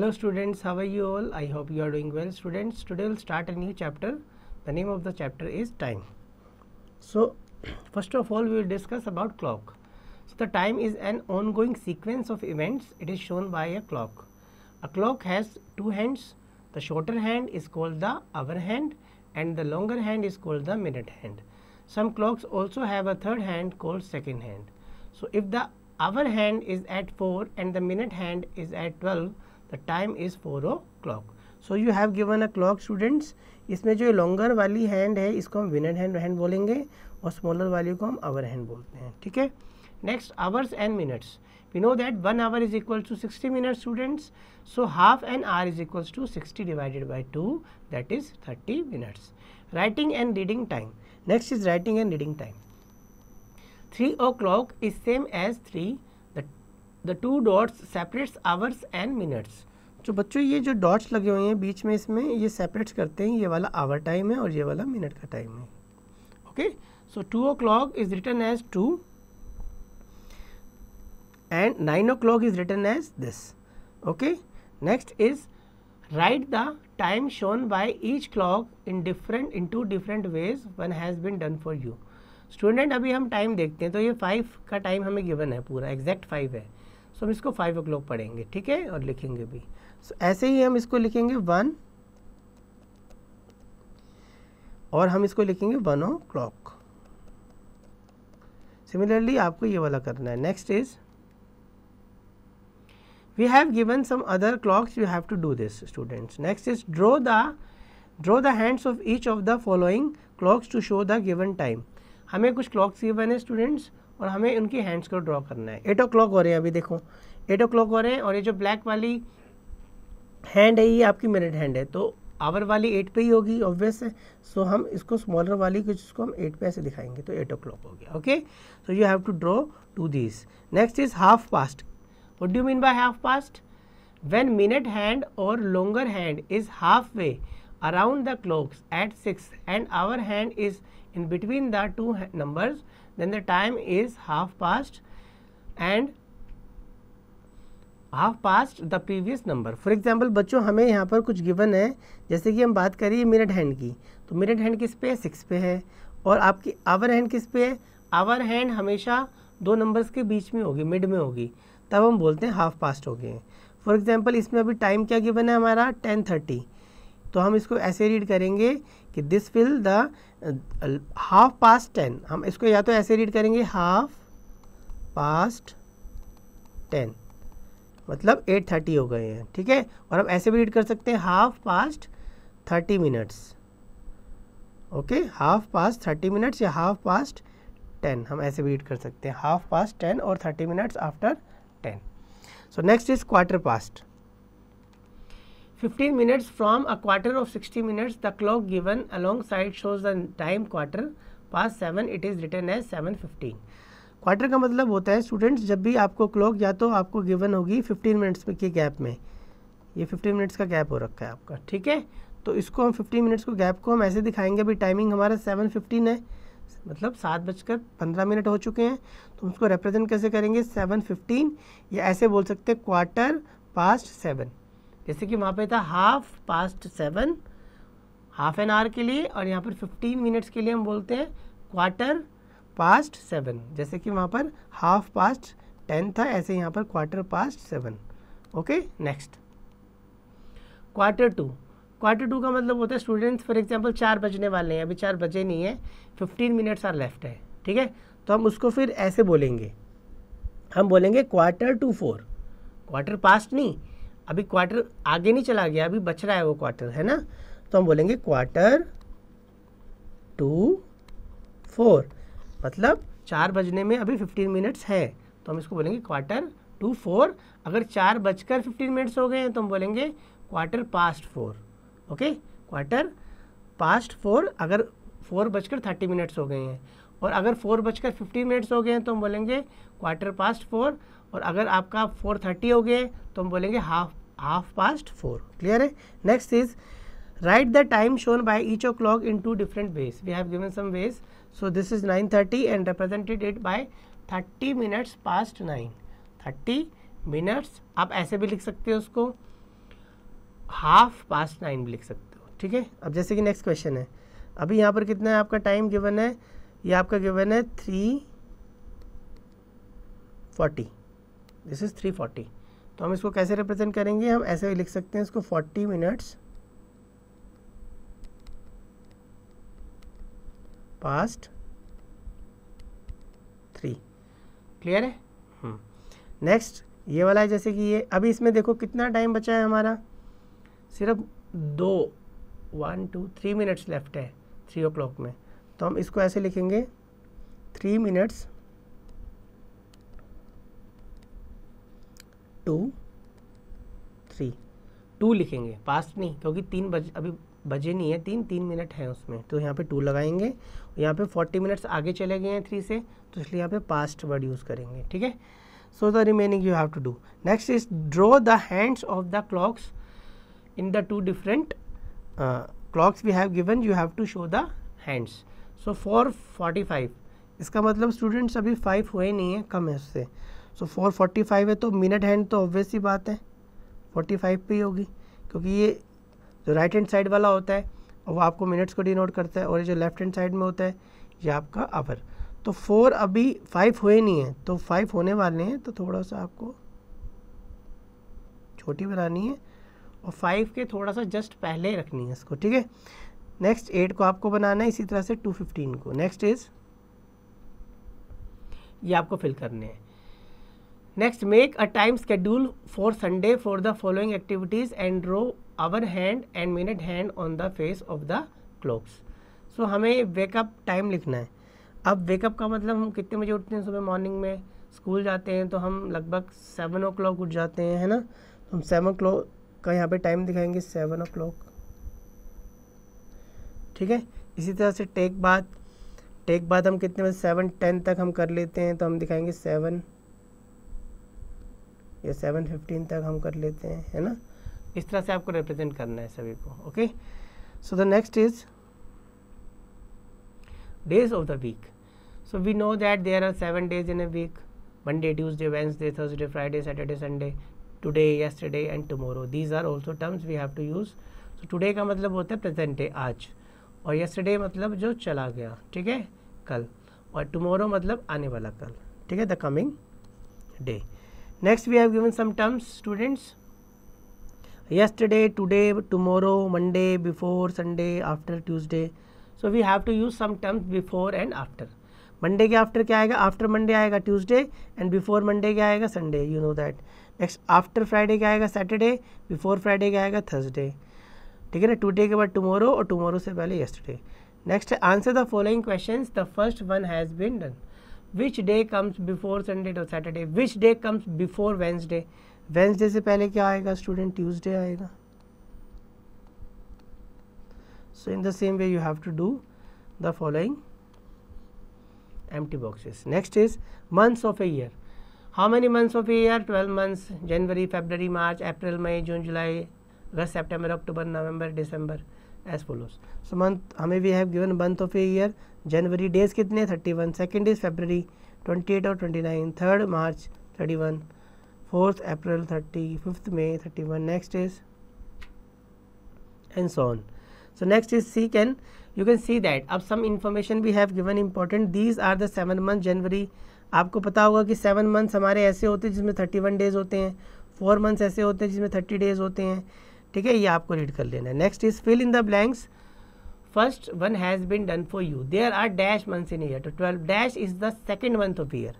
Hello students, how are you all? I hope you are doing well. Students, today we'll start a new chapter. The name of the chapter is time. So first of all we will discuss about clock. So the time is an ongoing sequence of events. It is shown by a clock. A clock has two hands. The shorter hand is called the hour hand and the longer hand is called the minute hand. Some clocks also have a third hand called second hand. So if the hour hand is at 4 and the minute hand is at 12, the time is 4 o'clock. So you have given a clock students. इसमें जो longer वाली hand है इसको हम minute hand बोलेंगे और smaller वाली को हम hour hand बोलते हैं. ठीक है. Next, hours and minutes. We know that 1 hour is equal to 60 minutes students. So half an hour is equals to 60 divided by 2, that is 30 minutes. Writing and reading time. Next is writing and reading time. 3 o'clock is same as 3. The two dots separates hours and minutes. तो बच्चों ये जो dots लगे हुए हैं बीच में इसमें ये सेपरेट्स करते हैं, ये वाला आवर टाइम है और ये वाला मिनट का टाइम है. Okay, so 2 o'clock is written as 2 and 9 o'clock is written as this. Okay, next is write the time shown by each clock in two different ways. One has been done for you. Student अभी हम time देखते हैं तो ये 5 का time हमें given है, पूरा एग्जैक्ट 5 है. सो हम इसको 5 o'clock पढ़ेंगे. ठीक है, और लिखेंगे भी. सो ऐसे ही हम इसको लिखेंगे 1 और हम इसको लिखेंगे 1 o'clock. सिमिलरली आपको ये वाला करना है. Next is we have given some other clocks. You have to do this students. Next is draw the hands of each of the following clocks to show the given time. हमें कुछ clocks given है students और हमें उनकी hands को draw करना है. 8 o'clock हो रहे हैं, अभी देखो 8 o'clock हो रहे हैं और ये जो black वाली hand है ये आपकी minute hand है, तो hour वाली 8 पे ही होगी obvious है. सो हम इसको smaller वाली कुछ इसको हम 8 पे ऐसे दिखाएंगे तो 8 o'clock हो गया. Okay, so you have to draw to these. Next is half past. What do you mean by half past? When minute hand or longer hand is halfway around the clocks at 6 and our hand is in between the two numbers, then the time is half past and half past the previous number. For example, बच्चों हमें यहाँ पर कुछ given है, जैसे कि हम बात करिए मिनट हैंड की, तो मिनट हैंड किस पे है? 6 पे है. और आपकी आवर हैंड किस पे है? आवर हैंड हमेशा दो नंबर्स के बीच में होगी, मिड में होगी, तब हम बोलते हैं हाफ पास्ट हो गए. फॉर एग्जांपल इसमें अभी टाइम क्या गिवन है हमारा 10:30, तो हम इसको ऐसे रीड करेंगे कि this will the half past 10. हम इसको या तो ऐसे रीड करेंगे हाफ पास्ट 10, मतलब 8:30 हो गए हैं. ठीक है, और हम ऐसे भी रीड कर सकते हैं half past 30 minutes. Okay, half past 30 minutes या हाफ पास्ट 10, हम ऐसे भी रीड कर सकते हैं हाफ पास्ट 10 और 30 minutes after 10. So next is quarter past. 15 minutes from a quarter of 60 minutes. The clock given alongside shows the time quarter past 7. It is written as 7:15. Quarter का मतलब होता है स्टूडेंट्स जब भी आपको क्लॉक या तो आपको गिवन होगी 15 मिनट्स के गैप में, ये 15 मिनट्स का गैप हो रखा है आपका. ठीक है, तो इसको हम 15 मिनट्स को गैप को हम ऐसे दिखाएंगे. अभी टाइमिंग हमारा 7:15 है, मतलब 7:15 हो चुके हैं, तो उसको रिप्रेजेंट कैसे करेंगे? 7:15 या ऐसे बोल सकते हैं क्वार्टर पास्ट 7. जैसे कि वहाँ पे था half past 7 half an hour के लिए, और यहाँ पर 15 मिनट्स के लिए हम बोलते हैं क्वार्टर पास्ट 7. जैसे कि वहाँ पर हाफ पास्ट 10 था, ऐसे यहाँ पर quarter past 7. Okay, next quarter to का मतलब होता है स्टूडेंट्स फॉर एग्जांपल 4 बजने वाले हैं, अभी 4 बजे नहीं है, 15 मिनट्स आर लेफ्ट है. ठीक है, तो हम उसको फिर ऐसे बोलेंगे, हम बोलेंगे क्वार्टर टू 4. क्वार्टर पास्ट नहीं, अभी क्वार्टर आगे नहीं चला गया, अभी बच रहा है वो क्वार्टर, है ना, तो हम बोलेंगे क्वार्टर टू 4, मतलब 4 बजने में अभी 15 मिनट्स है, तो हम इसको बोलेंगे क्वार्टर टू 4. अगर 4:15 मिनट्स हो गए हैं तो हम बोलेंगे quarter past 4. Okay, quarter past 4 अगर 4:30 मिनट्स हो गए हैं, और अगर 4:15 मिनट्स हो गए हैं तो हम बोलेंगे क्वार्टर पास्ट 4, और अगर आपका 4:30 हो गए तो हम बोलेंगे हाफ पास्ट 4. क्लियर है. Next is write the time shown by each o'clock in 2 different ways. We have given some ways. So this is 9:30 and represented it by 30 minutes past 9. 30 minutes आप ऐसे भी लिख सकते हो उसको. 9:30 भी लिख सकते हो, ठीक है। अब जैसे कि नेक्स्ट क्वेश्चन है, अभी यहाँ पर कितना है आपका टाइम गिवन है, ये आपका गिवन है 3:40, दिस इज 3:40। तो हम इसको कैसे रिप्रेजेंट करेंगे, हम ऐसे भी लिख सकते हैं इसको 40 मिनट्स पास्ट 3। क्लियर है। नेक्स्ट ये वाला है, जैसे कि ये अभी इसमें देखो कितना टाइम बचा है हमारा, सिर्फ 3 मिनट्स लेफ्ट है 3 o'clock में। तो हम इसको ऐसे लिखेंगे 3 मिनट्स टू 3, 2 लिखेंगे, पास्ट नहीं, क्योंकि 3 अभी बजे नहीं है, 3 मिनट है उसमें, तो यहाँ पे 2 लगाएंगे। यहाँ पे 40 मिनट्स आगे चले गए हैं 3 से, तो इसलिए यहाँ पे पास्ट वर्ड यूज़ करेंगे, ठीक है। So the remaining you have to do. Next is draw the hands of the clocks in the 2 different clocks we have given, you have to show the hands. So 4:45, इसका मतलब students अभी 5 हुए नहीं है, कम है उससे। सो 4:45 है, तो मिनट हैंड तो ऑब्वियस सी बात है 45 पे ही होगी, क्योंकि ये जो राइट हैंड साइड वाला होता है वो आपको मिनट्स को डिनोट करता है, और ये जो लेफ्ट हैंड साइड में होता है ये आपका आवर। तो 4 अभी 5 हुए नहीं है, तो 5 होने वाले हैं, तो थोड़ा सा आपको छोटी बनानी है और 5 के थोड़ा सा जस्ट पहले रखनी है इसको, ठीक है। नेक्स्ट 8 को आपको बनाना है, इसी तरह से 2:15 को। नेक्स्ट इज ये आपको फिल करने हैं। Next, make a time schedule for Sunday for the following activities and draw hour hand and minute hand on the face of the clocks. So हमें वेकअप टाइम लिखना है। अब वेकअप का मतलब हम कितने बजे उठते हैं, सुबह मॉर्निंग में स्कूल जाते हैं तो हम लगभग 7 o'clock उठ जाते हैं, है ना। तो हम 7 o'clock का यहाँ पे टाइम दिखाएंगे 7 o'clock, ठीक है। इसी तरह से टेक बाद हम कितने बजे 7:10 तक हम कर लेते हैं, तो हम दिखाएंगे 7 या 7:15 तक हम कर लेते हैं, है ना। इस तरह से आपको रिप्रेजेंट करना है सभी को, okay. So the next is days of the week. So we know that there are 7 days in a week: Monday, Tuesday, Wednesday, Thursday, Friday, Saturday, Sunday, today, yesterday and tomorrow. These are also terms we have to use. So today का मतलब होता है present day, आज, और yesterday मतलब जो चला गया, ठीक है, कल, और tomorrow मतलब आने वाला कल, ठीक है, the coming day. Next we have given some terms, students. Yesterday, today, tomorrow, Monday, before, Sunday, after, Tuesday. So we have to use some terms before and after. Monday के आफ्टर क्या आएगा, after Monday आएगा Tuesday, and before Monday क्या आएगा, Sunday, you know that. Next after Friday क्या आएगा, Saturday, before Friday क्या आएगा, थर्सडे, ठीक है ना। टुडे के बाद टुमारो, और टुमारो से पहले यस्टरडे। नेक्स्ट है answer the following questions, the first one has been done. Which day comes before Sunday to Saturday, which day comes before Wednesday, Wednesday से पहले क्या आएगा स्टूडेंट, ट्यूसडे आएगा। So in the same way you have to do the following empty boxes. Next is months of a year. How many months of a year? 12 months: January, February, March, April, May, June, July, August, September, October, November, December, as follows. So month हमें we have given month of a year. January days कितने, 31. Second is February 28 और 29. Third March 31. Fourth April 30. Fifth May 31. Next is and so on. So next is seek, and you can see that अब some information we have given important. These are the 7 months. January, आपको पता होगा कि 7 months हमारे ऐसे होते हैं जिसमें 31 days होते हैं, 4 months ऐसे होते हैं जिसमें 30 days होते हैं, ठीक है, ये आपको रीड कर लेना है। Next is fill in the blanks. First one has been done for you. There are dash months in year, तो 12 dash is the second month of year,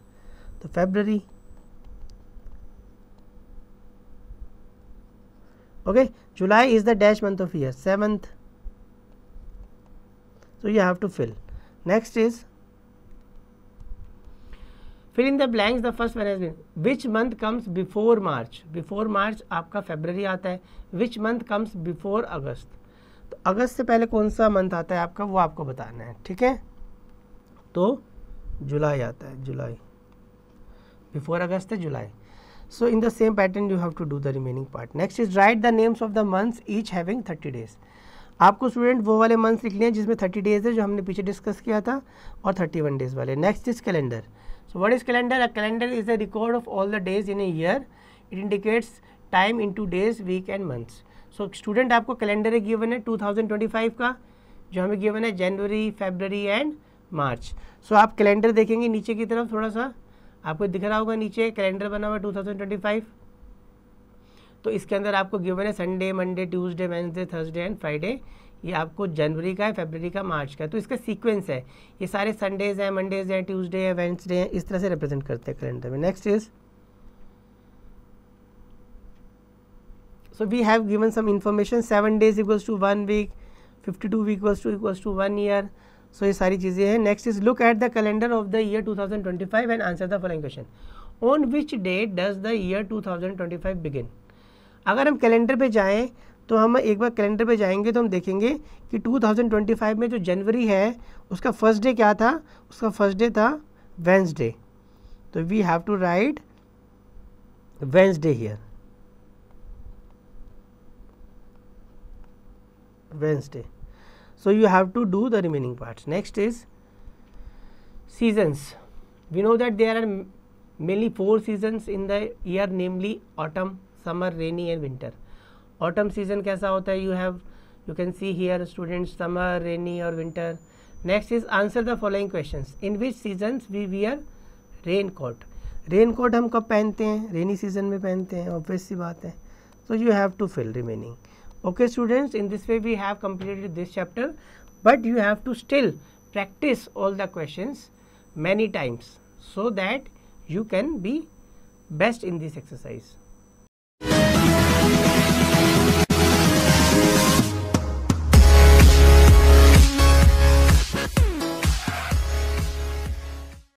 तो February, okay. July is the dash month of year, 7th. So you have to fill. Next is fill in the blanks. The first one has been, which month comes before March? Before March आपका February आता है. Which month comes before August? तो अगस्त से पहले कौन सा month आता है आपका, वो आपको बताना है, ठीक है. तो जुलाई आता है, जुलाई. Before August है जुलाई. So in the same pattern you have to do the remaining part. Next is write the names of the months each having 30 days. आपको स्टूडेंट वो वाले मंथ्स लिखने हैं जिसमें 30 डेज है, जो हमने पीछे डिस्कस किया था, और 31 डेज वाले. Next is calendar. So what is calendar? A calendar is a record of all the days in a year. It indicates time into days, week and months. So student आपको calendar given है 2025 का, जो हमें given है जनवरी, फरवरी and मार्च। सो आप calendar देखेंगे नीचे की तरफ, थोड़ा सा आपको दिख रहा होगा नीचे कैलेंडर बना हुआ 2025। तो इसके अंदर आपको गिवन है Sunday, Monday, Tuesday, Wednesday, Thursday and Friday. ये आपको जनवरी का है, फरवरी का, मार्च का। तो इसका सीक्वेंस है, ये सारे संडेज हैं, मंडेज हैं, ट्यूसडे है, वेडनेसडे हैं, इस तरह से रिप्रेजेंट करते हैं कैलेंडर में। Next is, so we have given some information, 7 days equals to 1 week, 52 week equals to 1 year। so ये सारी चीज़ें हैं। Next is look at the calendar of the year 2025 and answer the following question. On which date does the year 2025 begin. अगर हम calendar पे जाएं तो हम एक बार कैलेंडर पे जाएंगे तो हम देखेंगे कि 2025 में जो जनवरी है उसका फर्स्ट डे क्या था, उसका फर्स्ट डे था वेंसडे। तो we have to write Wednesday here, Wednesday. So you have to do the remaining parts. Next is seasons. We know that there are mainly 4 seasons in the year, namely autumn, summer, rainy and winter. Autumn season कैसा होता है? You can see here students, summer, rainy और winter. Next is answer the following questions. In which seasons we wear raincoat? Raincoat हम कब पहनते हैं? Rainy season में पहनते हैं, obvious सी बात है। So you have to fill remaining. Okay students, in this way we have completed this chapter, but you have to still practice all the questions many times so that you can be best in this exercise.